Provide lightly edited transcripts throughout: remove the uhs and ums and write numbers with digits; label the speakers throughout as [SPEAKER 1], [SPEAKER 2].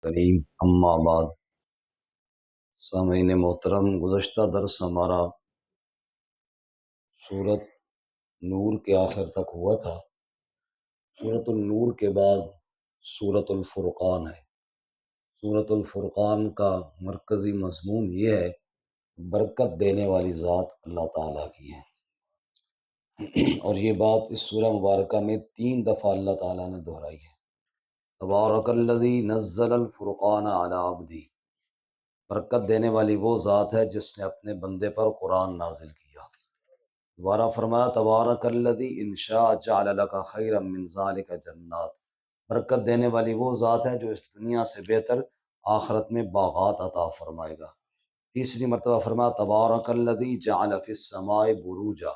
[SPEAKER 1] کریم اما بعد سامعین محترم، گزشتہ درس ہمارا سورت نور کے آخر تک ہوا تھا۔ سورت النور کے بعد سورت الفرقان ہے۔ سورت الفرقان کا مرکزی مضمون یہ ہے، برکت دینے والی ذات اللہ تعالیٰ کی ہے، اور یہ بات اس سورہ مبارکہ میں 3 دفعہ اللہ تعالیٰ نے دہرائی ہے۔ تبارک الذی نزل الفرقان علی عبدہ، برکت دینے والی وہ ذات ہے جس نے اپنے بندے پر قرآن نازل کیا۔ دوبارہ فرمایا تبارک الذی ان شاء جعل لک خیرا من ذلک جنات، برکت دینے والی وہ ذات ہے جو اس دنیا سے بہتر آخرت میں باغات عطا فرمائے گا۔ تیسری مرتبہ فرمایا تبارک الذی جعل فی السماء بروجا،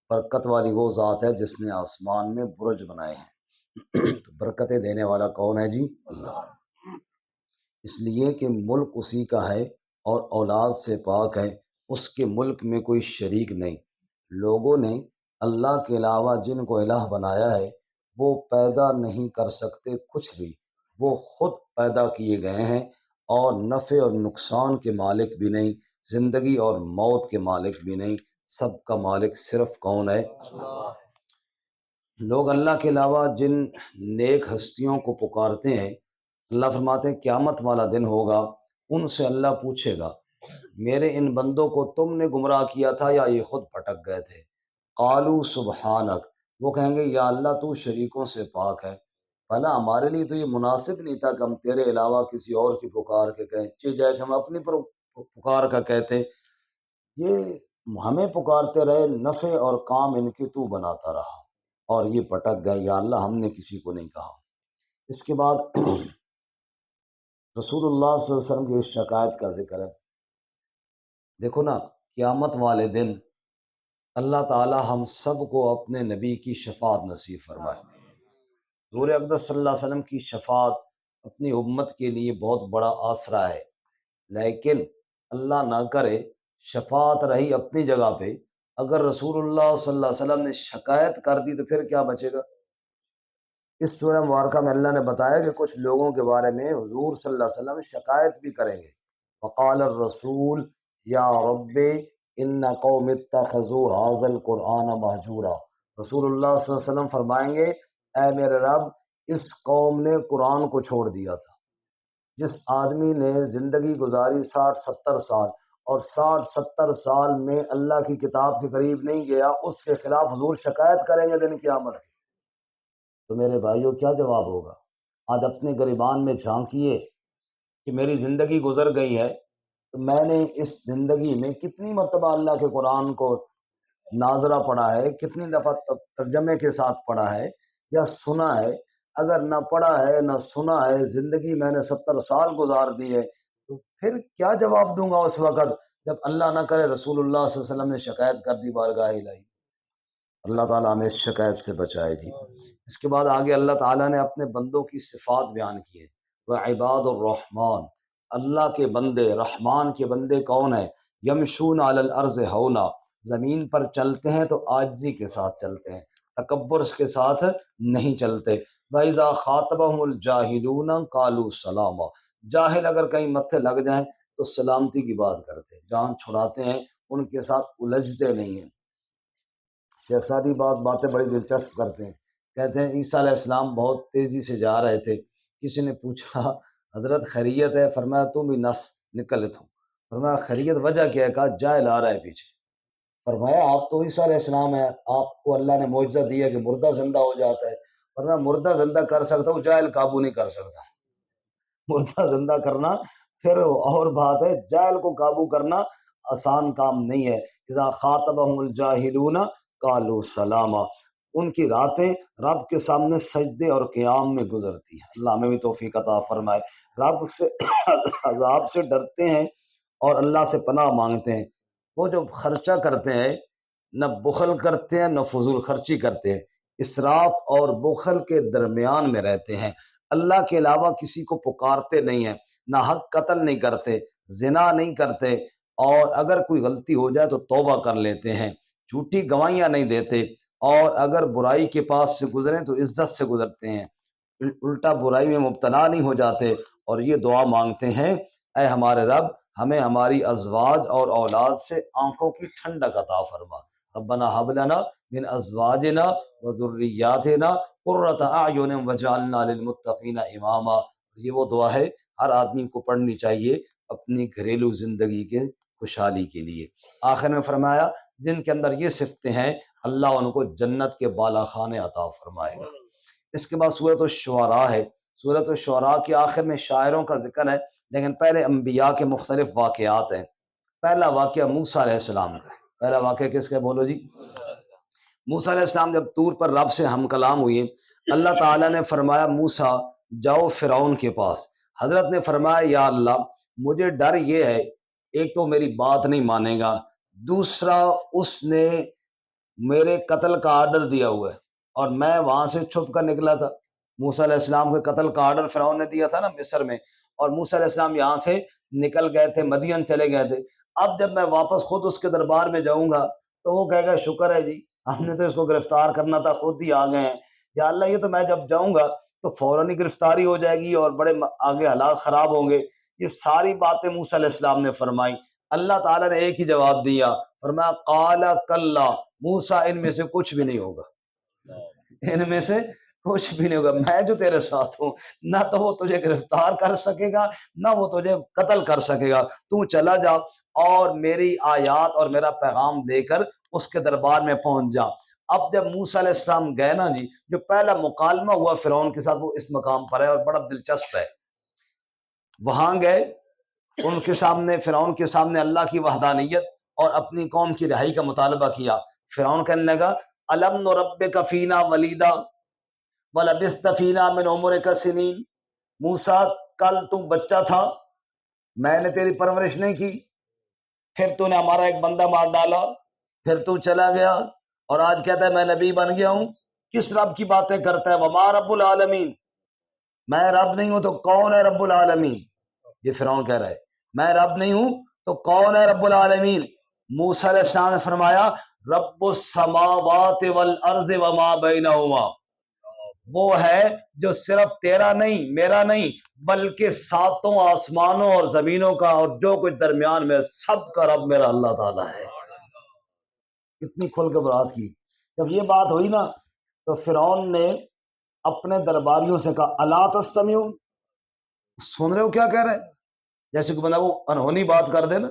[SPEAKER 1] برکت والی وہ ذات ہے جس نے آسمان میں برج بنائے ہیں۔ تو برکتیں دینے والا کون ہے جی؟ اللہ۔ اس لیے کہ ملک اسی کا ہے اور اولاد سے پاک ہے، اس کے ملک میں کوئی شریک نہیں۔ لوگوں نے اللہ کے علاوہ جن کو الہ بنایا ہے وہ پیدا نہیں کر سکتے کچھ بھی، وہ خود پیدا کیے گئے ہیں، اور نفع اور نقصان کے مالک بھی نہیں، زندگی اور موت کے مالک بھی نہیں، سب کا مالک صرف کون ہے؟ اللہ۔ لوگ اللہ کے علاوہ جن نیک ہستیوں کو پکارتے ہیں، اللہ فرماتے ہیں قیامت والا دن ہوگا، ان سے اللہ پوچھے گا میرے ان بندوں کو تم نے گمراہ کیا تھا یا یہ خود پھٹک گئے تھے؟ قالوا سبحانک، وہ کہیں گے یا اللہ تو شریکوں سے پاک ہے، بھلا ہمارے لیے تو یہ مناسب نہیں تھا کہ ہم تیرے علاوہ کسی اور کی پکار کے کہیں، چاہے جائے کہ ہم اپنی پر پکار کا کہتے، یہ ہمیں پکارتے رہے، نفع اور کام ان کی تو بناتا رہا، اور یہ پٹک گئے، یا اللہ ہم نے کسی کو نہیں کہا۔ اس کے بعد رسول اللہ صلی اللہ علیہ وسلم کی اس شکایت کا ذکر ہے۔ دیکھو نا، قیامت والے دن اللہ تعالی ہم سب کو اپنے نبی کی شفاعت نصیب فرمائے۔ حضور اقدس صلی اللہ علیہ وسلم کی شفاعت اپنی امت کے لیے بہت بڑا آسرا ہے، لیکن اللہ نہ کرے شفاعت رہی اپنی جگہ پہ، اگر رسول اللہ صلی اللہ علیہ وسلم نے شکایت کر دی تو پھر کیا بچے گا؟ اس سورہ مبارکہ میں اللہ نے بتایا کہ کچھ لوگوں کے بارے میں حضور صلی اللہ علیہ وسلم شکایت بھی کریں گے۔ وقال الرسول یا رب ان قوم اتخذوا هذا القرآن مہجورا، رسول اللہ صلی اللہ علیہ وسلم فرمائیں گے اے میرے رب، اس قوم نے قرآن کو چھوڑ دیا تھا۔ جس آدمی نے زندگی گزاری 60-70 سال، اور 60-70 سال میں اللہ کی کتاب کے قریب نہیں گیا، اس کے خلاف حضور شکایت کریں گے دن قیامت کی، تو میرے بھائیوں کیا جواب ہوگا؟ آج اپنے گریبان میں جھانکیے کہ میری زندگی گزر گئی ہے تو میں نے اس زندگی میں کتنی مرتبہ اللہ کے قرآن کو ناظرہ پڑھا ہے، کتنی دفعہ ترجمے کے ساتھ پڑھا ہے یا سنا ہے؟ اگر نہ پڑھا ہے نہ سنا ہے، زندگی میں نے 70 سال گزار دی ہے، تو پھر کیا جواب دوں گا اس وقت جب اللہ نہ کرے رسول اللہ صلی اللہ علیہ وسلم نے شکایت کر دی بارگاہ الہی؟ اللہ تعالیٰ ہمیں اس شکایت سے بچائے جی۔ اس کے بعد آگے اللہ تعالیٰ نے اپنے بندوں کی صفات بیان کی ہے۔ وعباد الرحمن، اللہ کے بندے، رحمان کے بندے کون ہیں؟ یمشون علی الارض ہونا، زمین پر چلتے ہیں تو عاجزی کے ساتھ چلتے ہیں، تکبر کے ساتھ نہیں چلتے۔ وَإِذَا خَاطَبَهُمُ الْجَاهِلُونَ قَالُوا سَلَامًا، جاہل اگر کہیں متھے لگ جائیں تو سلامتی کی بات کرتے ہیں، جان چھڑاتے ہیں، ان کے ساتھ الجھتے نہیں ہیں۔ شیخ سعدی باتیں بڑی دلچسپ کرتے ہیں، کہتے ہیں عیسیٰ علیہ السلام بہت تیزی سے جا رہے تھے، کسی نے پوچھا حضرت خیریت ہے؟ فرمایا تم بھی نس نکلت ہو۔ فرمایا خیریت وجہ کیا ہے؟ کہا جائل آ رہا ہے پیچھے۔ فرمایا آپ تو عیسیٰ علیہ السلام ہے، آپ کو اللہ نے معجزہ دیا کہ مردہ زندہ ہو جاتا ہے۔ فرمایا مردہ زندہ کر سکتا ہوں، جائل قابو نہیں کر سکتا۔ مردہ زندہ کرنا پھر اور بات ہے، جائل کو قابو کرنا آسان کام نہیں ہے۔ اذا خاطبہم الجاہلون قالوا سلاما، ان کی راتیں رب کے سامنے سجدے اور قیام میں گزرتی ہیں۔ اللہ ہمیں بھی توفیق عطا فرمائے۔ رب سے عذاب سے ڈرتے ہیں اور اللہ سے پناہ مانگتے ہیں۔ وہ جو خرچہ کرتے ہیں، نہ بخل کرتے ہیں نہ فضول خرچی کرتے ہیں، اسراف اور بخل کے درمیان میں رہتے ہیں۔ اللہ کے علاوہ کسی کو پکارتے نہیں ہیں، نہ حق قتل نہیں کرتے، زنا نہیں کرتے، اور اگر کوئی غلطی ہو جائے تو توبہ کر لیتے ہیں، جھوٹی گواہیاں نہیں دیتے، اور اگر برائی کے پاس سے گزریں تو عزت سے گزرتے ہیں، الٹا برائی میں مبتلا نہیں ہو جاتے، اور یہ دعا مانگتے ہیں، اے ہمارے رب ہمیں ہماری ازواج اور اولاد سے آنکھوں کی ٹھنڈک عطا فرما، ربنا ھب لنا من ازواجنا وذریاتنا قرۃ اعین وجعلنا للمتقین اماما۔ یہ وہ دعا ہے ہر آدمی کو پڑھنی چاہیے اپنی گھریلو زندگی کے خوشحالی کے لیے۔ آخر میں فرمایا جن کے اندر یہ صفتیں ہیں اللہ ان کو جنت کے بالا خانے عطا فرمائے گا۔ اس کے بعد سورۃ الشعراء ہے۔ سورۃ الشعراء کے آخر میں شاعروں کا ذکر ہے، لیکن پہلے انبیاء کے مختلف واقعات ہیں۔ پہلا واقعہ موسیٰ علیہ السلام کا ہے۔ پہلا واقعہ کس کا بولو جی؟ موسیٰ علیہ السلام جب طور پر رب سے ہم کلام ہوئے، اللہ تعالیٰ نے فرمایا موسیٰ جاؤ فرعون کے پاس۔ حضرت نے فرمایا یا اللہ مجھے ڈر یہ ہے، ایک تو میری بات نہیں مانے گا، دوسرا اس نے میرے قتل کا آرڈر دیا ہوا ہے اور میں وہاں سے چھپ کر نکلا تھا۔ موسیٰ علیہ السلام کے قتل کا آرڈر فرعون نے دیا تھا نا مصر میں، اور موسیٰ علیہ السلام یہاں سے نکل گئے تھے، مدین چلے گئے تھے۔ اب جب میں واپس خود اس کے دربار میں جاؤں گا تو وہ کہے گا شکر ہے جی ہم نے تو اس کو گرفتار کرنا تھا، خود ہی آ گئے ہیں۔ یا اللہ یہ تو میں جب جاؤں گا تو فوراً ہی گرفتاری ہو جائے گی اور بڑے آگے حالات خراب ہوں گے۔ یہ ساری باتیں موسیٰ علیہ السلام نے فرمائی۔ اللہ تعالیٰ نے ایک ہی جواب دیا، فرمایا قال کلا موسیٰ ان میں سے کچھ بھی نہیں ہوگا، ان میں سے کچھ بھی نہیں ہوگا، میں جو تیرے ساتھ ہوں، نہ تو وہ تجھے گرفتار کر سکے گا نہ وہ تجھے قتل کر سکے گا، تو چلا جا اور میری آیات اور میرا پیغام دے کر اس کے دربار میں پہنچ جا۔ اب جب موسیٰ علیہ السلام گئے نا جی، جو پہلا مکالمہ ہوا فرعون کے ساتھ وہ اس مقام پر ہے اور بڑا دلچسپ ہے۔ وہاں گئے، ان کے سامنے فرعون کے سامنے اللہ کی وحدانیت اور اپنی قوم کی رہائی کا مطالبہ کیا۔ فرعون کہنے لگا الم نربک فینا ولیدا ولبثت فینا من عمرک سنین، موسیٰ کل تو بچہ تھا، میں نے تیری پرورش نہیں کی، پھر تو نے ہمارا ایک بندہ مار ڈالا، پھر تو چلا گیا اور آج کہتا ہے میں نبی بن گیا ہوں۔ کس رب کی باتیں کرتا ہے؟ وما رب العالمین، میں رب نہیں ہوں تو کون ہے رب العالمین؟ یہ فرعون کہہ رہا ہے میں رب نہیں ہوں تو کون ہے رب العالمین؟ موسیٰ علیہ السلام نے فرمایا رب السماوات والارض وما بینہما، وہ ہے جو صرف تیرا نہیں میرا نہیں بلکہ ساتوں آسمانوں اور زمینوں کا اور جو کچھ درمیان میں سب کا رب میرا اللہ تعالیٰ ہے۔ کتنی کھل کے بات کی۔ جب یہ بات ہوئی نا تو فرعون نے اپنے درباریوں سے کہا الا تستمعون، سن رہے ہو کیا کہہ رہے ہیں؟ جیسے کہ بندہ وہ انہونی بات کر دے نا،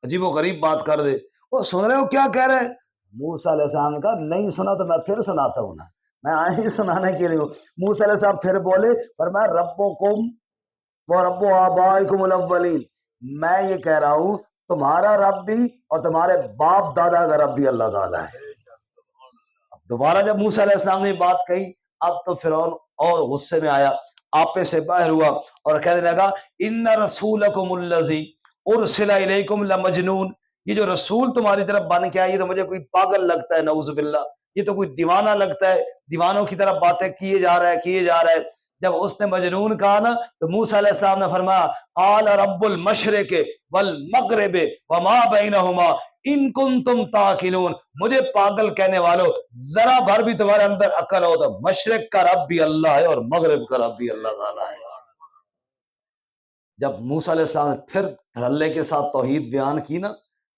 [SPEAKER 1] عجیب و غریب بات کر دے، وہ سن رہے ہو کیا کہہ رہے ہیں؟ موسیٰ علیہ السلام نے کہا نہیں سنا تو میں پھر سناتا ہوں نا، میں آئے ہی سنانے کے لیے ہوں۔ موسیٰ علیہ السلام پھر بولے فرمایا ربکم و رب آبائکم الاولین، میں یہ کہہ رہا ہوں تمہارا رب بھی اور تمہارے باپ دادا کا رب بھی اللہ تعالیٰ ہے۔ اب دوبارہ جب موسیٰ علیہ السلام نے بات کہی اب تو فرعون اور غصے میں آیا، آپے سے باہر ہوا اور کہنے لگا ان رسولکم الذی ارسل الیکم لمجنون، یہ جو رسول تمہاری طرف بن کے آئی یہ تو مجھے کوئی پاگل لگتا ہے، نعوذ باللہ، یہ تو کوئی دیوانہ لگتا ہے، دیوانوں کی طرف باتیں کیے جا رہا ہے۔ جب اس نے مجنون کہا نا تو موسیٰ علیہ السلام نے فرمایا قال رب المشرق والمغرب وما بینہما ان کنتم تعقلون، مجھے پاگل کہنے والوں ذرا بھر بھی تمہارے اندر عقل ہو تو مشرق کا رب بھی اللہ ہے اور مغرب کا رب بھی اللہ تعالیٰ ہے۔ جب موسیٰ علیہ السلام نے پھر دھڑلے کے ساتھ توحید بیان کی نا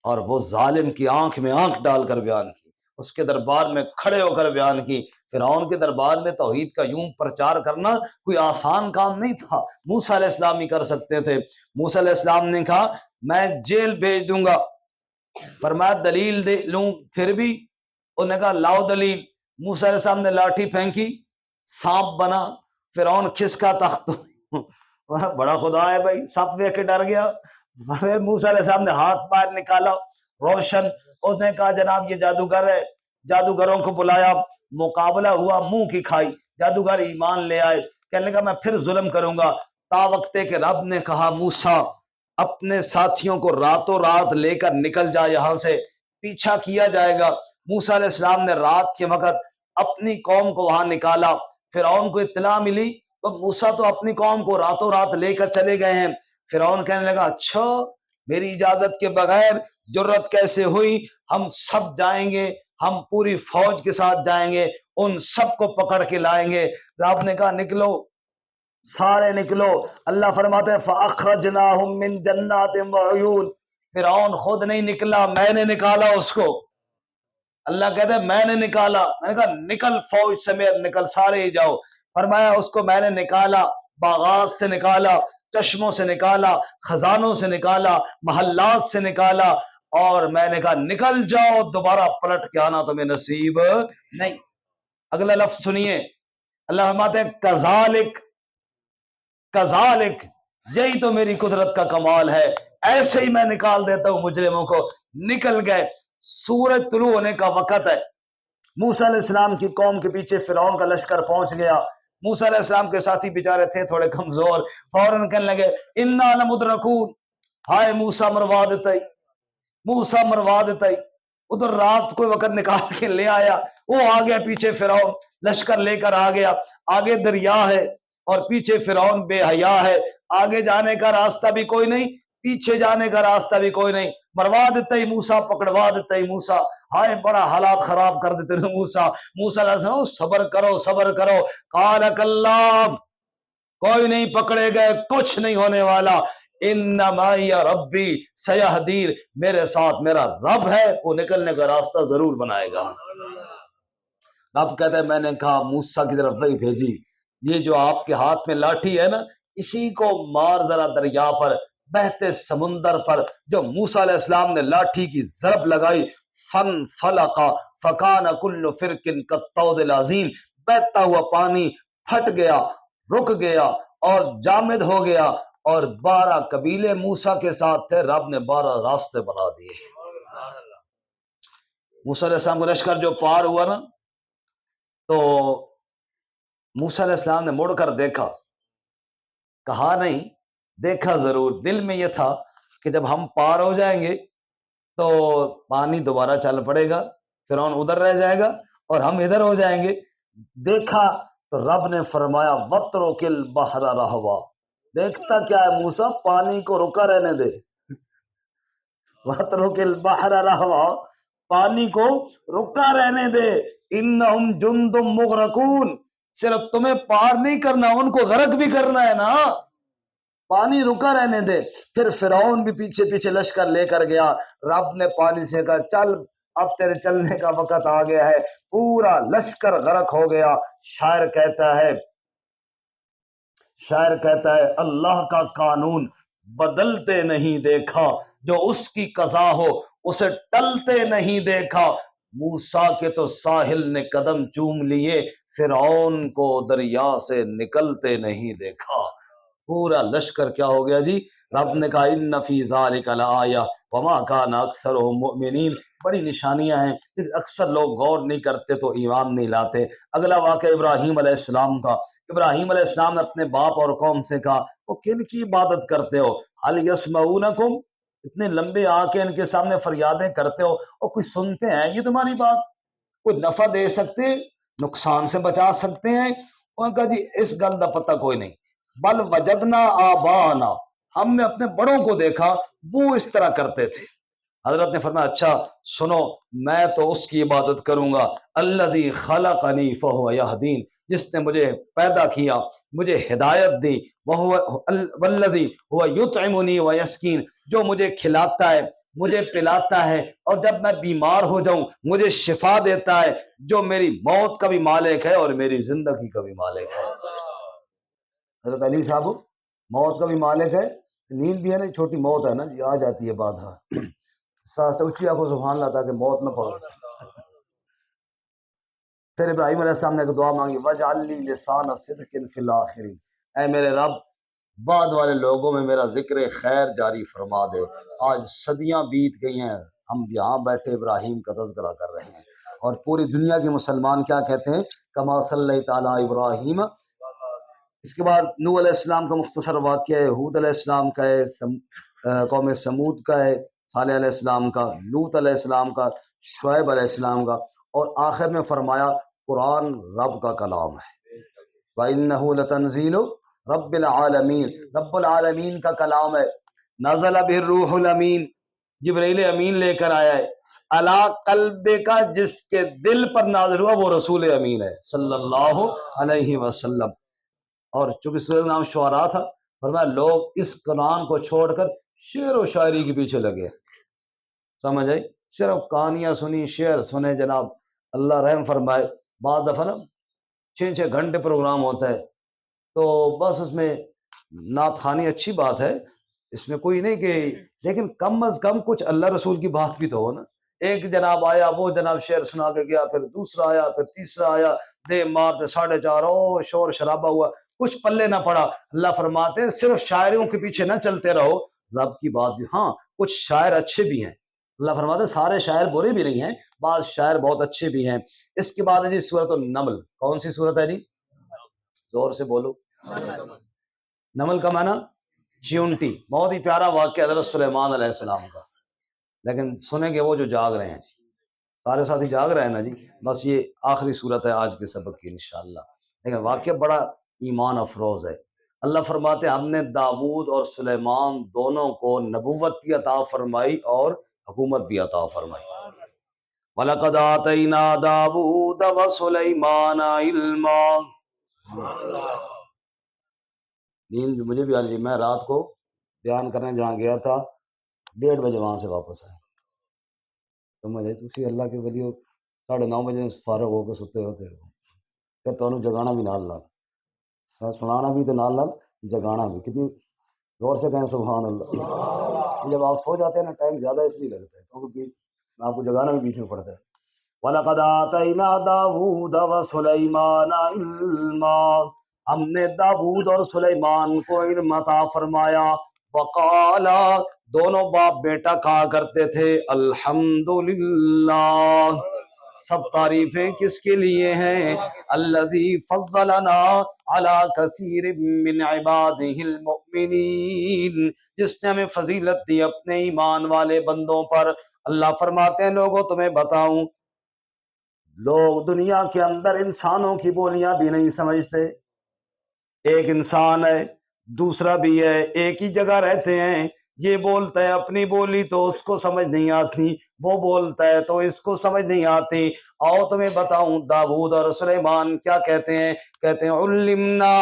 [SPEAKER 1] اور وہ ظالم کی آنکھ میں آنکھ ڈال کر بیان کی، اس کے دربار میں کھڑے ہو کر بیان کی۔ فرعون کے دربار میں توحید کا یوں پرچار کرنا کوئی آسان کام نہیں تھا، موسیٰ علیہ السلام ہی کر سکتے تھے۔ موسیٰ علیہ السلام نے کہا میں جیل بھیج دوں گا، فرمایا دلیل دے لوں، پھر بھی انہوں نے کہا لاؤ دلیل۔ موسیٰ علیہ السلام نے لاٹھی پھینکی، سانپ بنا، فرعون کھسکا تخت بڑا خدا ہے بھائی، سانپ دیکھ کے ڈر گیا۔ پھر موسیٰ علیہ السلام نے ہاتھ پیر نکالا روشن، اس نے کہا جناب یہ جادوگر ہے، جادوگروں کو بلایا، مقابلہ ہوا، منہ کی کھائی، جادوگر ایمان لے آئے، کہنے لگا میں پھر ظلم کروں گا، تا وقتے کہ رب نے کہا موسیٰ اپنے ساتھیوں کو راتوں رات لے کر نکل جا، یہاں سے پیچھا کیا جائے گا۔ موسیٰ علیہ السلام نے رات کے وقت اپنی قوم کو وہاں نکالا، فرعون کو اطلاع ملی تو موسیٰ تو اپنی قوم کو راتوں رات لے کر چلے گئے ہیں۔ فرعون کہنے لگا اچھا میری اجازت کے بغیر جرت کیسے ہوئی، ہم سب جائیں گے، ہم پوری فوج کے ساتھ جائیں گے، ان سب کو پکڑ کے لائیں گے۔ رب نے کہا نکلو، سارے نکلو۔ اللہ فرماتے ہیں فَأَخْرَجْنَاهُم مِّن جَنَّاتٍ وَعُيُونٍ، فرعون خود نہیں نکلا، میں نے نکالا اس کو۔ اللہ کہتے ہیں میں نے نکالا، میں نے کہا نکل فوج سمیت نکل، سارے ہی جاؤ۔ فرمایا اس کو میں نے نکالا، باغات سے نکالا، چشموں سے نکالا، خزانوں سے نکالا، محلات سے نکالا، اور میں نے کہا نکل جاؤ، دوبارہ پلٹ کے آنا تمہیں نصیب نہیں۔ اگلا لفظ سنیے، اللہ فرماتے ہیں کذالک، کذالک، یہی تو میری قدرت کا کمال ہے، ایسے ہی میں نکال دیتا ہوں مجرموں کو۔ نکل گئے۔ سورج طلوع ہونے کا وقت ہے، موسیٰ علیہ السلام کی قوم کے پیچھے فرعون کا لشکر پہنچ گیا۔ موسیٰ علیہ السلام کے ساتھی بیچارے تھے تھوڑے کمزور، فوراً کہنے لگے انا لمدرکون، ہائے موسیٰ مروا دیتے، موسیٰ مروا دیتے۔ ادھر رات کوئی وقت نکال کے لے آیا، وہ آ گیا پیچھے فرعون، لشکر لے کر آ گیا، آگے دریا ہے اور پیچھے فرعون بے حیا ہے، آگے جانے کا راستہ بھی کوئی نہیں، پیچھے جانے کا راستہ بھی کوئی نہیں، مروا دیتے ہی موسیٰ، پکڑوا دیتے ہی موسیٰ، ہائے بڑا حالات خراب کر دیتے ہیں موسیٰ۔ موسیٰ علیہ السلام صبر کرو صبر کرو، قال کلا، کوئی نہیں پکڑے گئے، کچھ نہیں ہونے والا، انما یا ربی سیہدین، میرے ساتھ میرا رب ہے، وہ نکلنے کا راستہ ضرور بنائے گا۔ رب کہتے ہیں میں نے کہا موسیٰ کی طرف وہی بھیجی، یہ جو آپ کے ہاتھ میں لاٹھی ہے نا، اسی کو مار ذرا دریا پر، بہتے سمندر پر۔ جو موسیٰ علیہ السلام نے لاٹھی کی ضرب لگائی، فن فلقا فکان کل فرق کالطود العظیم، بہتا ہوا پانی پھٹ گیا، رک گیا اور جامد ہو گیا، اور 12 قبیلے موسیٰ کے ساتھ تھے، رب نے 12 راستے بنا دیے۔ موسیٰ علیہ السلام کا لشکر جو پار ہوا نا، تو موسیٰ علیہ السلام نے مڑ کر دیکھا، کہا نہیں، دیکھا ضرور، دل میں یہ تھا کہ جب ہم پار ہو جائیں گے تو پانی دوبارہ چل پڑے گا، فرعون ادھر رہ جائے گا اور ہم ادھر ہو جائیں گے۔ دیکھا تو رب نے فرمایا وَاتْرُكِ الْبَحْرَ رَهْوًا، دیکھتا کیا ہے موسیٰ، پانی کو رکا رہنے دے، وَاتْرُكِ الْبَحْرَ رَهْوًا، پانی کو رکا رہنے دے، انہم جند مغرقون، صرف تمہیں پار نہیں کرنا، ان کو غرق بھی کرنا ہے نا، پانی رکا رہنے دے۔ پھر فرعون بھی پیچھے پیچھے لشکر لے کر گیا، رب نے پانی سے کہا چل اب تیرے چلنے کا وقت آ گیا ہے، پورا لشکر غرق ہو گیا۔ شاعر کہتا ہے اللہ کا قانون بدلتے نہیں دیکھا، جو اس کی قضا ہو اسے ٹلتے نہیں دیکھا، موسیٰ کے تو ساحل نے قدم چوم لیے، فرعون کو دریا سے نکلتے نہیں دیکھا۔ پورا لشکر کیا ہو گیا جی؟ رب نے کہا ان فی ذالک لآیہ وما کان اکثرهم مؤمنین، بڑی نشانیاں ہیں، لیکن اکثر لوگ غور نہیں کرتے تو ایمان نہیں لاتے۔ اگلا واقعہ ابراہیم علیہ السلام کا۔ ابراہیم علیہ السلام نے اپنے باپ اور قوم سے کہا وہ کن کی عبادت کرتے ہو؟ هل یسمعونکم، اتنے لمبے آ کے ان کے سامنے فریادیں کرتے ہو، اور کوئی سنتے ہیں یہ تمہاری بات؟ کوئی نفع دے سکتے، نقصان سے بچا سکتے ہیں؟ انہوں نے کہا جی اس گل کا پتہ کوئی نہیں، بل وجدنا آبانا، ہم نے اپنے بڑوں کو دیکھا وہ اس طرح کرتے تھے۔ حضرت نے فرمایا اچھا سنو، میں تو اس کی عبادت کروں گا الذی خلقنی فہو یہدین، جس نے مجھے پیدا کیا، مجھے ہدایت دی، والذی هو یطعمنی ویسکین، جو مجھے کھلاتا ہے، مجھے پلاتا ہے، اور جب میں بیمار ہو جاؤں مجھے شفا دیتا ہے، جو میری موت کا بھی مالک ہے اور میری زندگی کا بھی مالک ہے۔ حضرت علی صاحب موت کا بھی مالک ہے، نیند بھی ہے نا، چھوٹی موت ہے نا جی، آ جاتی ہے بات، ہاں ساتھ اچھی آنکھوں سبحان اللہ تھا کہ موت نہ پڑے۔ پھر ابراہیم علیہ السلام نے ایک دعا مانگی وَاجْعَلْ لِي لِسَانَ صِدْقٍ فِي الْآخِرِينَ، اے میرے رب بعد والے لوگوں میں میرا ذکر خیر جاری فرما دے۔ آج صدیاں بیت گئی ہیں، ہم یہاں بیٹھے ابراہیم کا تذکرہ کر رہے ہیں، اور پوری دنیا کے مسلمان کیا کہتے ہیں؟ کما صلی تعالیٰ ابراہیم۔ اس کے بعد نوح علیہ السلام کا مختصر واقعہ ہے، ہود علیہ السلام کا ہے، قوم سمود کا ہے، صالح علیہ السلام کا، لوط علیہ السلام کا، شعیب علیہ السلام کا، اور آخر میں فرمایا قرآن رب کا کلام ہے، وَإِنَّهُ لَتَنزِيلُ رَبِّ الْعَالَمِينَ، رب العالمین کا کلام ہے، نزل بِهِ الروح الامین، جبرائیل امین لے کر آیا ہے، علی قلب کا، جس کے دل پر نازل ہوا وہ رسول امین ہے صلی اللہ علیہ وسلم۔ اور چونکہ سورہ کا نام شعراء تھا، فرمایا لوگ اس قرآن کو چھوڑ کر شعر و شاعری کے پیچھے لگے. سمجھ آئی؟ صرف کہانیاں سنی، شعر سنے جناب. اللہ رحم فرمائے. بعض دفعہ نا 6 گھنٹے پروگرام ہوتا ہے، تو بس اس میں نعت خوانی اچھی بات ہے، اس میں کوئی نہیں کہ، لیکن کم از کم کچھ اللہ رسول کی بات بھی تو ہو نا. ایک جناب آیا، وہ جناب شعر سنا کے گیا، پھر دوسرا آیا، پھر تیسرا آیا، دے مارتے 4:30، او شور شرابہ ہوا، کچھ پلے نہ پڑا. اللہ فرماتے ہیں صرف شاعروں کے پیچھے نہ چلتے رہو، رب کی بات بھی. ہاں کچھ شاعر اچھے بھی ہیں، اللہ فرماتے ہیں سارے شاعر برے بھی نہیں ہیں، بعض شاعر بہت اچھے بھی ہیں. اس کے بعد ہے جی سورۃ النمل. کون سی سورت ہے جی؟ زور سے بولو. نمل کا معنی چیونٹی. بہت ہی پیارا واقعہ حضرت سلیمان علیہ السلام کا، لیکن سنیں گے وہ جو جاگ رہے ہیں جی. سارے ساتھی جاگ رہے ہیں نا جی. بس یہ آخری صورت ہے آج کے سبق کی انشاءاللہ، لیکن واقعہ بڑا ایمان افروز ہے. اللہ فرماتے ہیں ہم نے داؤد اور سلیمان دونوں کو نبوت بھی عطا فرمائی اور حکومت بھی عطا فرمائی. وَلَقَدْ آتَيْنَا دَاوُودَ وَسُلَيْمَانَ عِلْمًا. نیند مجھے بھی آ رہی. میں رات کو بیان کرنے جہاں گیا تھا 1:30 بجے وہاں سے واپس آیا. سمجھے تسی اللہ کے ولیو 9:30 بجے فارغ ہو کے ستے ہوتے ہو، پھر تو جگانا بھی نال نال، سنانا بھی تو نال نال جگانا بھی. کتنی زور سے کہیں سبحان اللہ. جب آپ سو جاتے ہیں نا ٹائم زیادہ اس لیے لگتا ہے کیونکہ آپ کو جگانا بھی بیچ میں پڑتا ہے. وَلَقَدْ آتَيْنَا دَاوُودَ وَسُلَيْمَانَ عِلْمًا. ہم نے داؤد اور سلیمان کو علم عطا فرمایا. وقالا، دونوں باپ بیٹا کہا کرتے تھے الحمدللہ، سب تعریفیں کس کے لیے ہیں؟ الذی فضلنا علی کثیر من عبادہ المؤمنین، جس نے ہمیں فضیلت دی اپنے ایمان والے بندوں پر. اللہ فرماتے ہیں لوگوں تمہیں بتاؤں، لوگ دنیا کے اندر انسانوں کی بولیاں بھی نہیں سمجھتے. ایک انسان ہے، دوسرا بھی ہے، ایک ہی جگہ رہتے ہیں. یہ بولتا ہے اپنی بولی تو اس کو سمجھ نہیں آتی، وہ بولتا ہے تو اس کو سمجھ نہیں آتی. آؤ تمہیں بتاؤں داؤد اور سلیمان کیا کہتے ہیں. کہتے ہیں علمنا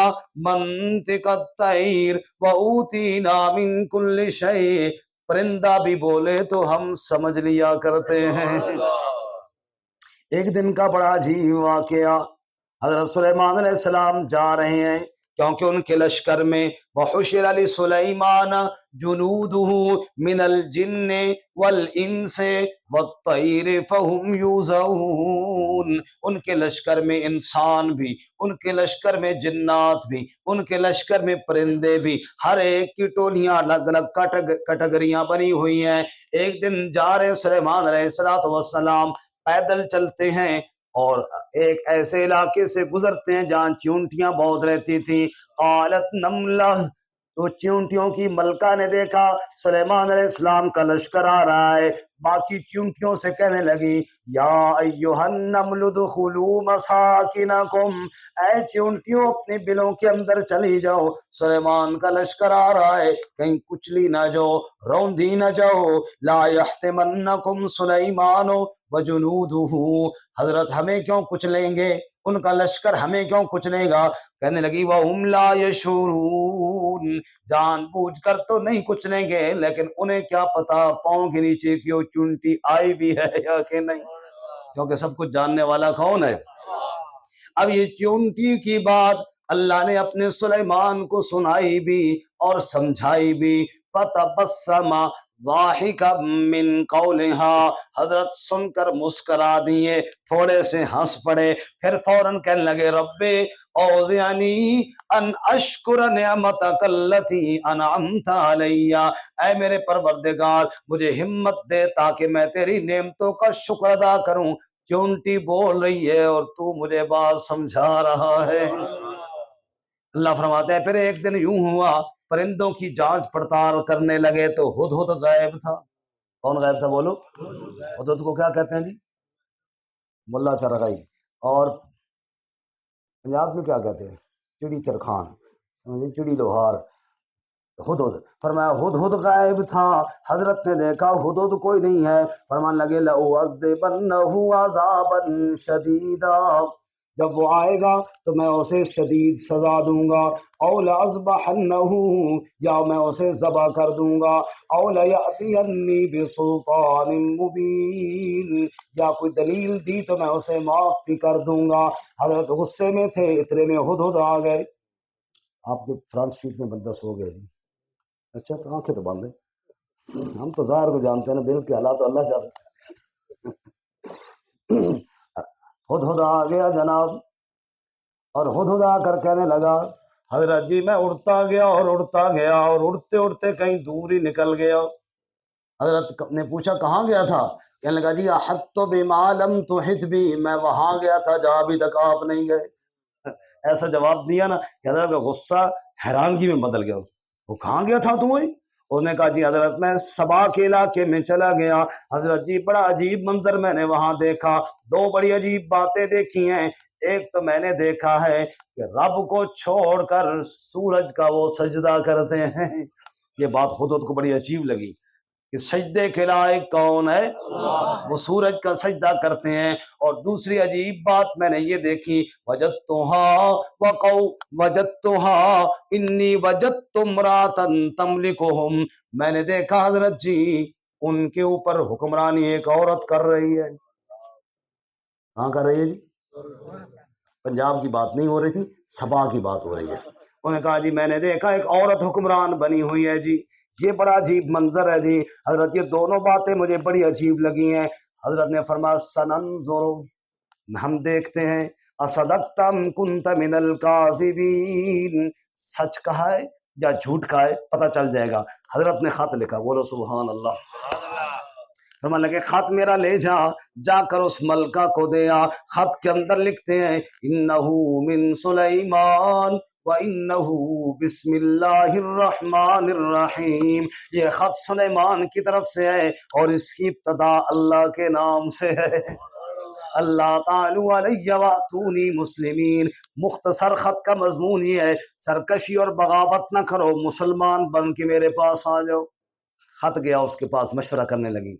[SPEAKER 1] منطق الطیر واوتینا من کل شیء. پرندہ بھی بولے تو ہم سمجھ لیا کرتے ہیں. ایک دن کا بڑا عجیب واقعہ، حضرت سلیمان علیہ السلام جا رہے ہیں کیونکہ ان کے لشکر میں وحشر لسلیمان جنودہ من الجن والانس والطیر فہم یوزعون. ان کے لشکر میں انسان بھی، ان کے لشکر میں جنات بھی، ان کے لشکر میں پرندے بھی، ہر ایک کی ٹولیاں الگ الگ کٹگریاں بنی ہوئی ہیں. ایک دن جا رہے سلیمان علیہ السلام پیدل چلتے ہیں اور ایک ایسے علاقے سے گزرتے ہیں جہاں چیونٹیاں بہت رہتی تھیں. قالت نملہ، تو چیونٹیوں کی ملکہ نے دیکھا سلیمان علیہ السلام کا لشکر آ رہا ہے، باقی چیونٹیوں سے کہنے لگی یا ایھا النمل ادخلوا مساکنکم، اے چیونٹیوں اپنے بلوں کے اندر چلی جاؤ، سلیمان کا لشکر آ رہا ہے، کہیں کچلی نہ جاؤ، روندھی نہ جاؤ. لا یحطمنکم سلیمان وجنودہ، حضرت ہمیں کیوں کچلیں گے، ان کا لشکر ہمیں کیوں کچلے گا. کہنے لگی وَهُمْ لَا يَشْعُرُونَ، جان بوجھ کر تو نہیں کچلیں گے، لیکن انہیں کیا پتا پاؤں کے نیچے کی وہ چونٹی آئی بھی ہے یا کہ نہیں، کیونکہ سب کچھ جاننے والا کون ہے. اب یہ چونٹی کی بات اللہ نے اپنے سلیمان کو سنائی بھی اور سمجھائی بھی. فتبسم ضاحکا من قولها، حضرت سن کر مسکرا دیے، تھوڑے سے ہنس پڑے، پھر فوراً کہنے لگے رب اوزعنی ان اشکر نعمتک التی انعمت علی، اے میرے پروردگار مجھے ہمت دے تاکہ میں تیری نعمتوں کا شکر ادا کروں. چونٹی بول رہی ہے اور تو مجھے بات سمجھا رہا ہے. اللہ فرماتے ہیں پھر ایک دن یوں ہوا پرندوں کی جانچ پڑتال کرنے لگے تو ہدہد غائب تھا. کون غائب تھا بولو؟ ہدہد کو کیا کہتے ہیں جی؟ ملا چرغائی. اور پنجاب میں کیا کہتے ہیں؟ چڑی چرخان، سمجھے، چڑی لوہار. ہدہد فرمایا ہدہد غائب تھا. حضرت نے دیکھا ہدہد کوئی نہیں ہے، فرمان لگے لَأُعَذِّبَنَّهُ عَذَابًا شَدِيدًا، جب وہ آئے گا تو میں اسے شدید سزا دوں گا، او لأذبحنہ، یا میں اسے ذبح کر دوں گا، او لیأتینی بسلطان مبین، یا کوئی دلیل دی تو میں اسے معاف بھی کر دوں گا۔ حضرت غصے میں تھے، اتنے میں ہدہد آ گئے۔ آپ کے فرنٹ سیٹ میں بندہ سو گیا جی، اچھا تو آنکھیں تو بند ہیں، ہم تو ظاہر کو جانتے ہیں نا، دل کے حالات تو اللہ جانتا ہے۔ ہدہد آ گیا جناب، اور ہدہد آ کر کہنے لگا حضرت جی میں اڑتا گیا اور اڑتا گیا اور اڑتے اڑتے کہیں دور ہی نکل گیا۔ حضرت نے پوچھا کہاں گیا تھا؟ کہنے لگا جی احطت بما لم تحط بھی، میں وہاں گیا تھا جہاں ابھی تک آپ نہیں گئے۔ ایسا جواب دیا نا کہ حضرت کا غصہ حیرانگی میں بدل گیا، وہ کہاں گیا تھا تمہیں؟ انہوں نے کہا جی حضرت میں سبا کے علاقے میں چلا گیا، حضرت جی بڑا عجیب منظر میں نے وہاں دیکھا، دو بڑی عجیب باتیں دیکھی ہیں۔ ایک تو میں نے دیکھا ہے کہ رب کو چھوڑ کر سورج کا وہ سجدہ کرتے ہیں، یہ بات خود کو بڑی عجیب لگی کہ سجدے کے لائق کون ہے؟ وہ سورج کا سجدہ کرتے ہیں۔ اور دوسری عجیب بات میں نے یہ دیکھی، وجدتها انی وجدت امرأة تملکہم، میں نے دیکھا حضرت جی ان کے اوپر حکمرانی ایک عورت کر رہی ہے۔ کہاں کر رہی ہے جی؟ پنجاب کی بات نہیں ہو رہی تھی، سبا کی بات ہو رہی ہے۔ انہوں نے کہا جی میں نے دیکھا ایک عورت حکمران بنی ہوئی ہے جی، یہ بڑا عجیب منظر ہے جی حضرت، یہ دونوں باتیں مجھے بڑی عجیب لگی ہیں۔ حضرت نے فرمایا سننظر، ہم دیکھتے ہیں، اصدقت ام کنت من الکاذبین، سچ کہا ہے یا جھوٹ کہا ہے پتہ چل جائے گا۔ حضرت نے خط لکھا، بولو سبحان اللہ۔ فرمان لگے خط میرا لے جا، جا کر اس ملکہ کو دے آ۔ خط کے اندر لکھتے ہیں انہو من سلیمان وَإِنَّهُ بسم اللہ الرحمن الرحیم، یہ خط سلیمان کی طرف سے ہے اور اس کی ابتدا اللہ کے نام سے ہے۔ اللہ تعالی علیہ واتونی مسلمین، مختصر خط کا مضمون یہ ہے سرکشی اور بغاوت نہ کرو، مسلمان بن کے میرے پاس آ جاؤ۔ خط گیا اس کے پاس، مشورہ کرنے لگی،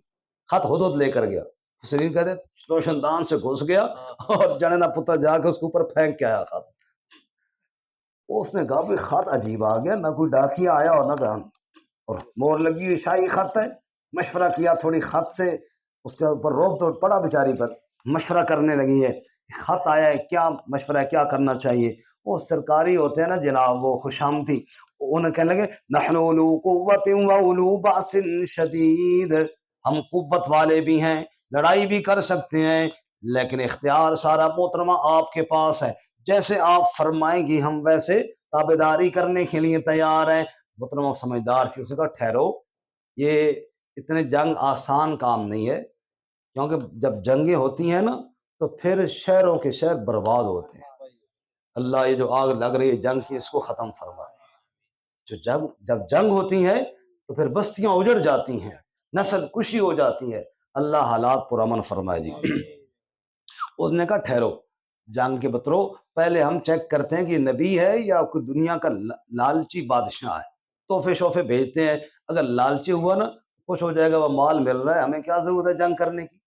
[SPEAKER 1] خط ہدہد لے کر گیا، سرین کہتے روشن دان سے گھس گیا اور جننا پتر جا کے اس کے اوپر پھینک کے آیا خط۔ اس نے کہا بھی خط عجیب آ گیا، نہ کوئی ڈاکیا آیا اور نہ کہا، اور مور لگی ہوئی شاہی خط ہے۔ مشورہ کیا تھوڑی خط سے، اس کے اوپر روب تو پڑا بیچاری پر، مشورہ کرنے لگی ہے خط آیا ہے کیا مشورہ ہے، کیا کرنا چاہیے۔ وہ سرکاری ہوتے ہیں نا جناب، وہ خوشامتی، انہیں کہنے لگے نحن اولو قوت و اولو باس شدید، ہم قوت والے بھی ہیں، لڑائی بھی کر سکتے ہیں، لیکن اختیار سارا محترمہ آپ کے پاس ہے، جیسے آپ فرمائیں گی ہم ویسے تابعداری کرنے کے لیے تیار ہیں۔ محترمہ سمجھدار تھی، اس نے کہا ٹھہرو، یہ اتنے جنگ آسان کام نہیں ہے، کیونکہ جب جنگیں ہوتی ہیں نا تو پھر شہروں کے شہر برباد ہوتے ہیں۔ اللہ یہ جو آگ لگ رہی ہے جنگ کی، اس کو ختم فرما۔ جب جنگ ہوتی ہے تو پھر بستیاں اجڑ جاتی ہیں، نسل کشی ہو جاتی ہے، اللہ حالات پر امن فرمائے جی۔ اس نے کہا ٹھہرو جنگ کے بترو، پہلے ہم چیک کرتے ہیں کہ نبی ہے یا کوئی دنیا کا لالچی بادشاہ ہے، تحفے شوفے بھیجتے ہیں، اگر لالچی ہوا نا خوش ہو جائے گا، وہ مال مل رہا ہے، ہمیں کیا ضرورت ہے جنگ کرنے کی۔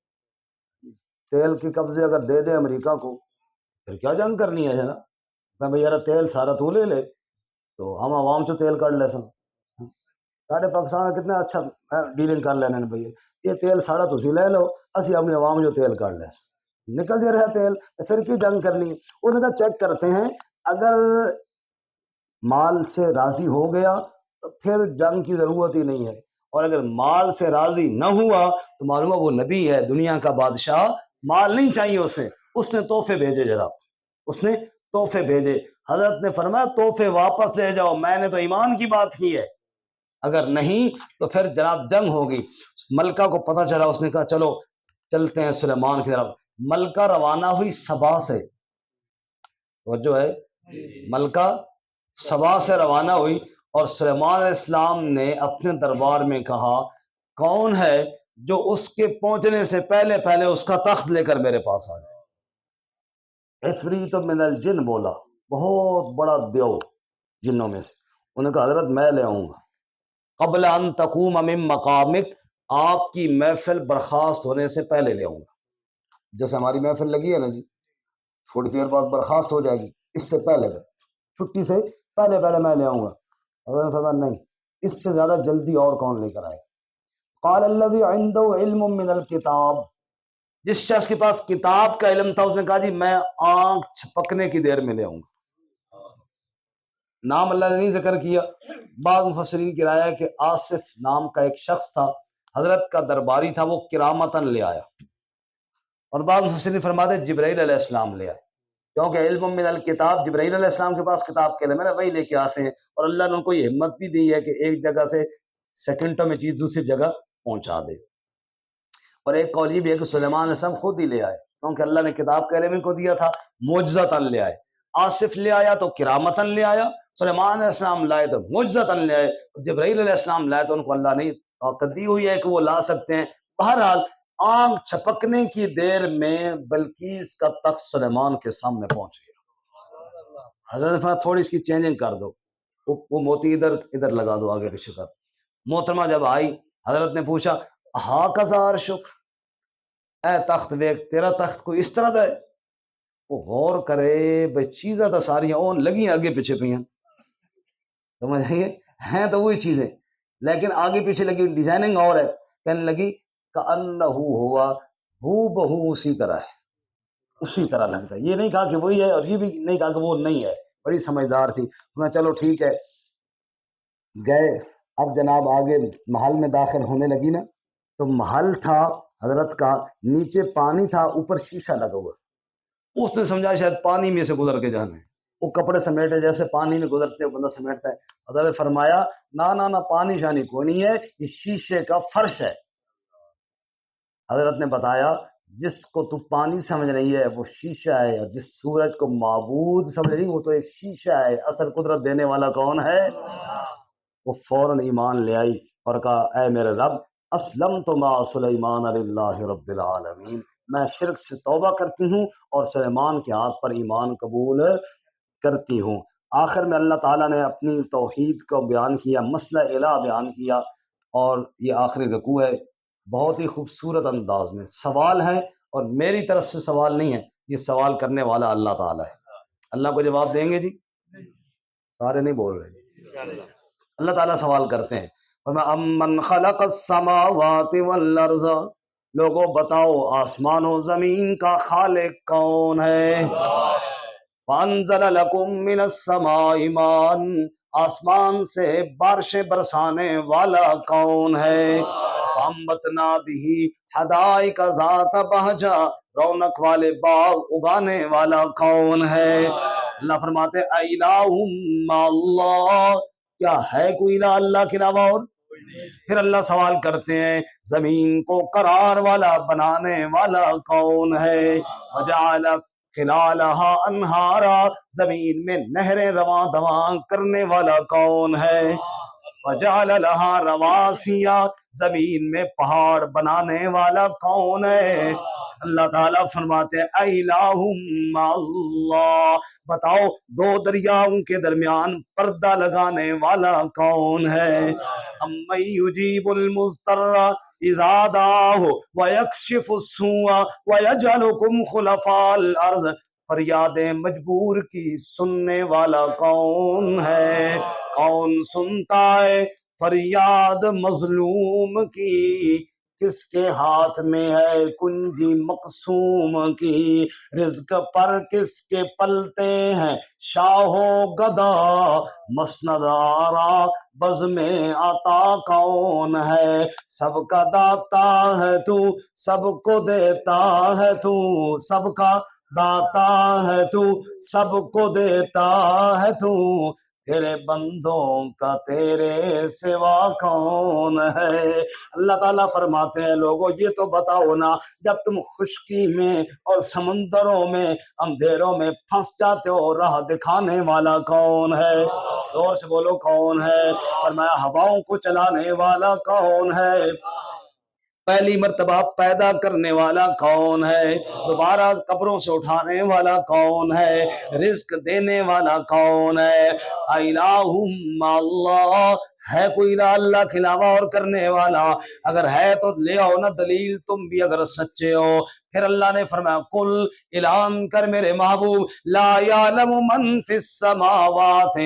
[SPEAKER 1] تیل کی قبضے اگر دے دے امریکہ کو پھر کیا جنگ کرنی ہے جناب، کہ بھئی یار تیل سارا تو لے لے تو ہم عوام چو تیل کر لے سن، ساڑھے پاکستان کتنا اچھا ڈیلنگ کر لینے نے بھئی یہ تیل ساڑا تسی لے لو، اسی اپنی عوام جو تیل کر لے سن، نکل جا رہا تیل، پھر کی جنگ کرنی۔ انہوں نے چیک کرتے ہیں اگر مال سے راضی ہو گیا تو پھر جنگ کی ضرورت ہی نہیں ہے، اور اگر مال سے راضی نہ ہوا تو معلوم ہے وہ نبی ہے، دنیا کا بادشاہ، مال نہیں چاہیے اسے، اس نے تحفے بھیجے، جناب اس نے تحفے بھیجے۔ حضرت نے فرمایا تحفے واپس لے جاؤ، میں نے تو ایمان کی بات کی ہے، اگر نہیں تو پھر جناب جنگ ہوگی۔ ملکہ کو پتہ چلا، اس نے کہا چلو چلتے ہیں سلیمان کی طرف۔ ملکہ روانہ ہوئی سبا سے، توجہ ہے، ملکہ سبا سے روانہ ہوئی، اور سلیمان علیہ السلام نے اپنے دربار میں کہا کون ہے جو اس کے پہنچنے سے پہلے پہلے اس کا تخت لے کر میرے پاس آ جائے۔ عفریت من الجن بولا، بہت بڑا دیو جنوں میں سے، انہوں نے کہا حضرت میں لے آؤں گا، قبل ان تقوم من مقامک، آپ کی محفل برخاست ہونے سے پہلے لے آؤں گا۔ جیسے ہماری محفل لگی ہے نا جی، تھوڑی دیر بعد برخاست ہو جائے گی، اس سے پہلے چھٹی سے پہلے میں لے آؤں گا۔ حضرت نے فرمایا نہیں، اس سے زیادہ جلدی اور کون لے کر آئے؟ قال الذی عنده علم من الکتاب، جس شخص کے پاس کتاب کا علم تھا اس نے کہا جی میں آنکھ چھپکنے کی دیر میں لے آؤں گا۔ نام اللہ نے نہیں ذکر کیا۔ بعض مفسرین کی رائے ہے کہ آصف نام کا ایک شخص تھا، حضرت کا درباری تھا، وہ کرامتاً لے آیا، اور بعض مفسرین فرماتے جبرائیل علیہ السلام لے آئے، کیونکہ علم من الکتاب جبرائیل علیہ السلام کے پاس کتاب کے علم ہے نا، وہی لے کے آتے ہیں، اور اللہ نے ان کو یہ ہمت بھی دی ہے کہ ایک جگہ سے سیکنڈوں میں چیز دوسری جگہ پہنچا دے۔ اور ایک قول یہ بھی ہے کہ سلیمان علیہ السلام خود ہی لے آئے، کیونکہ اللہ نے کتاب کا علم ان کو دیا تھا، معجزتاً لے آئے۔ آصف لے آیا تو کرامتاً لے آیا، سلیمان علیہ السلام لائے تو معجزتاً لے آئے، جبرائیل علیہ السلام لائے تو ان کو اللہ نے طاقت دی ہوئی ہے کہ وہ لا سکتے ہیں۔ بہرحال آنکھ چھپکنے کی دیر میں بلقیس کا تخت سلیمان کے سامنے پہنچ گیا۔ حضرت نے فرمایا تھوڑی اس کی چینجنگ کر دو، وہ موتی ادھر لگا دو، آگے پیچھے کر۔ محترمہ جب آئی، حضرت نے پوچھا ہاں کذا عرشک، اے تخت دیکھ تیرا تخت کوئی اس طرح دا ہے؟ وہ غور کرے بھئی چیزیں تو ساری اون لگی ہیں آگے پیچھے پہ ہیں، سمجھ آئیے ہیں تو وہی چیزیں لیکن آگے پیچھے لگی ڈیزائننگ اور ہے۔ کہنے لگی کأنہ ہوا، ہو بہو اسی طرح ہے، اسی طرح لگتا ہے۔ یہ نہیں کہا کہ وہی ہے اور یہ بھی نہیں کہا کہ وہ نہیں ہے، بڑی سمجھدار تھی۔ میں چلو ٹھیک ہے گئے۔ اب جناب آگے محل میں داخل ہونے لگی نا، تو محل تھا حضرت کا، نیچے پانی تھا، اوپر شیشہ لگا ہوا۔ اس نے سمجھا شاید پانی میں سے گزر کے جانا ہے، وہ کپڑے سمیٹے جیسے پانی میں گزرتے بندہ سمیٹتا ہے۔ حضرت نے فرمایا نہ پانی شانی کوئی نہیں ہے، یہ شیشے کا فرش ہے۔ حضرت نے بتایا جس کو تو پانی سمجھ رہی ہے وہ شیشہ ہے، اور جس سورج کو معبود سمجھ رہی وہ تو ایک شیشہ ہے۔ اصل قدرت دینے والا کون ہے؟ وہ فوراً ایمان لے آئی اور کہا اے میرے رب اسلمت مع سلیمان للہ رب العالمین، میں شرک سے توبہ کرتی ہوں اور سلیمان کے ہاتھ پر ایمان قبول کرتی ہوں۔ آخر میں اللہ تعالیٰ نے اپنی توحید کو بیان کیا، مسئلہ الہ بیان کیا، اور یہ آخری رکوع ہے، بہت ہی خوبصورت انداز میں سوال ہے، اور میری طرف سے سوال نہیں ہے، یہ سوال کرنے والا اللہ تعالیٰ ہے۔ اللہ کو جواب دیں گے جی؟ سارے نہیں بول رہے۔ اللہ تعالیٰ سوال کرتے ہیں، امن خلق السماوات والارض، لوگوں بتاؤ آسمان و زمین کا خالق کون ہے؟ وانزل لکم من السماء ماء، آسمان سے بارشیں برسانے والا کون ہے؟ فانبتنا بہ حدائق ذات بہجہ، رونق والے باغ اگانے والا کون ہے؟ اللہ فرماتے الہ مع اللہ، کیا ہے کوئی الہ اللہ کے علاوہ اور؟ پھر اللہ سوال کرتے ہیں زمین کو قرار والا بنانے والا کون ہے؟ وجعل خلالہا انہارا، زمین میں نہریں رواں دواں کرنے والا کون ہے؟ وجعل لہا رواسیا، زمین میں پہاڑ بنانے والا کون ہے؟ اللہ تعالیٰ فرماتے ہیں الہ مع اللہ، بتاؤ دو دریاؤں کے درمیان پردہ لگانے والا کون ہے؟ امن یجیب المضطر اذا دعاہ ویکشف السوء ویجعلکم خلفاء الارض، فریاد مجبور کی سننے والا کون ہے؟ کون سنتا ہے فریاد مظلوم کی؟ کس کے ہاتھ میں ہے کنجی مقسوم کی؟ رزق پر کس کے پلتے ہیں شاہ و گدا؟ مسند آرا بزم عطا کون ہے؟ سب کا داتا ہے تو، سب کو دیتا ہے تو، سب کا داتا ہے تو، سب کو دیتا ہے تو، تیرے بندوں کا تیرے سوا کون ہے؟ اللہ تعالیٰ فرماتے ہیں لوگوں یہ تو بتاؤ نا، جب تم خشکی میں اور سمندروں میں اندھیروں میں پھنس جاتے ہو راہ دکھانے والا کون ہے؟ زور سے بولو کون ہے؟ فرمایا ہواؤں کو چلانے والا کون ہے؟ پہلی مرتبہ پیدا کرنے والا کون ہے؟ دوبارہ قبروں سے اٹھانے والا کون ہے؟ رزق دینے والا کون ہے؟ الہ مع اللہ، ہے کوئی لا اللہ کے علاوہ اور کرنے والا؟ اگر ہے تو لے آؤ نا دلیل، تم بھی اگر سچے ہو۔ پھر اللہ نے فرمایا قل، اعلان کر میرے محبوب، لا یعلم من فی السماوات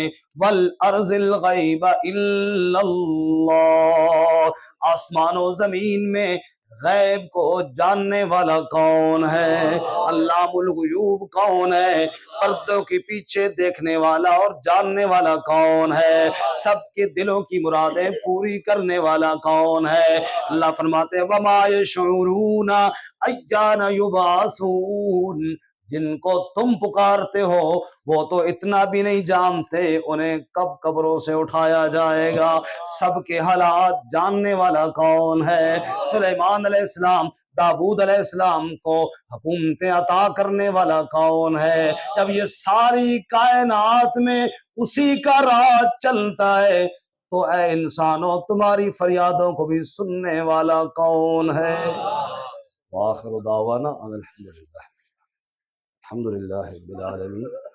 [SPEAKER 1] والارض الغیب الا اللہ، آسمان و زمین میں غیب کو جاننے والا کون ہے؟ علام الغیوب کون ہے؟ پردوں کے پیچھے دیکھنے والا اور جاننے والا کون ہے؟ سب کے دلوں کی مرادیں پوری کرنے والا کون ہے؟ اللہ فرماتے ہیں وما یشعرون ایان یبعثون، جن کو تم پکارتے ہو وہ تو اتنا بھی نہیں جانتے انہیں کب قبروں سے اٹھایا جائے گا۔ سب کے حالات جاننے والا کون ہے؟ سلیمان علیہ السلام، داؤد علیہ السلام کو حکومتیں عطا کرنے والا کون ہے؟ جب یہ ساری کائنات میں اسی کا راج چلتا ہے تو اے انسانوں تمہاری فریادوں کو بھی سننے والا کون ہے؟ وآخر دعوانا ان الحمدللہ رب العالمین۔